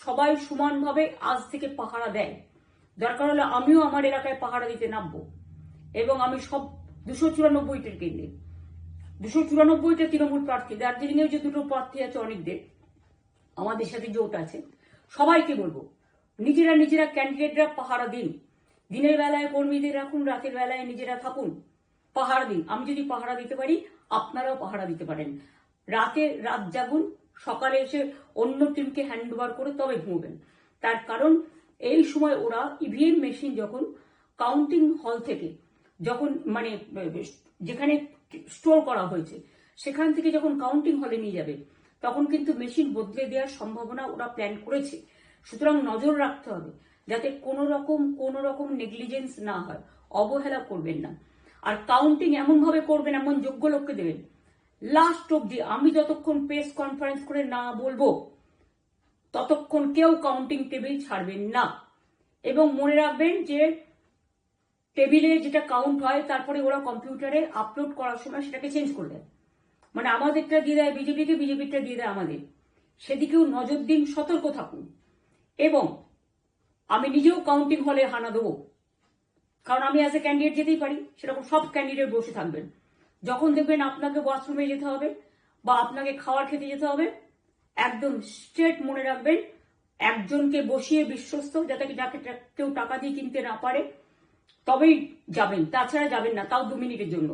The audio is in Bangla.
সবাই সমানভাবে আজ থেকে পাহারা দেয়। দরকার হলে আমিও আমার এলাকায় পাহারা দিতে নামবো, এবং আমি সব 294টির কেন্দ্রে, 294টা তৃণমূল প্রার্থী, দার্জিলিং এও যে 2টো প্রার্থী আছে অনেকদের, আমাদের সাথে জোট আছে, সবাইকে বলবো নিজেরা ক্যান্ডিডেটরা পাহারা দিন। দিনের বেলায় কর্মীদের রাখুন, রাতের বেলায় নিজেরা থাকুন, পাহারা দিন। আমি যদি পাহারা দিতে পারি, আপনারাও পাহারা দিতে পারেন। রাত জাগুন, সকালে এসে অন্য টিমকে হ্যান্ড ওভার করে তবে ঘুমবেন। তার কারণ এই সময় ওরা ইভিএম মেশিন যখন কাউন্টিং হল থেকে, যখন মানে যেখানে স্টোর করা হয়েছে সেখান থেকে যখন কাউন্টিং হলে নিয়ে যাবে, তখন কিন্তু মেশিন বদলে দেওয়ার সম্ভাবনা ওরা প্ল্যান করেছে। সুতরাং নজর রাখতে হবে যাতে কোনো রকম নেগলিজেন্স না হয়, অবহেলা করবেন না। আর কাউন্টিং এমন ভাবে করবেন, এমন যোগ্য লোককে দেবেন, লাস্ট অব্দি আমি যতক্ষণ প্রেস কনফারেন্স করে না বলবো ততক্ষণ কেউ কাউন্টিং টেবিল ছাড়বেন না। এবং মনে রাখবেন যে টেবিলে যেটা কাউন্ট হয় তারপরে ওরা কম্পিউটারে আপলোড করার সময় সেটাকে চেঞ্জ করে দেয়, মানে আমাদেরটা দিয়ে দেয় বিজেপিকে, বিজেপিটা দিয়ে দেয় আমাদের। সেদিকেও নজর দিন, সতর্ক থাকুন। এবং আমি নিজেও কাউন্টিং হলে হানা দেবো, কারণ আমি অ্যাজ এ ক্যান্ডিডেট যেতেই পারি, সেরকম সব ক্যান্ডিডেট বসে থাকবেন। যখন দেখবেন আপনাকে ওয়াশরুমে যেতে হবে বা আপনাকে খাবার খেতে যেতে হবে, একদম স্ট্রেট মনে রাখবেন একজনকে বসিয়ে বিশ্বস্ত, যাতে যাকে কেউ টাকা দিয়ে কিনতে না পারে, তবেই যাবেন, তাছাড়া যাবেন না, তাও 2 মিনিটের জন্য।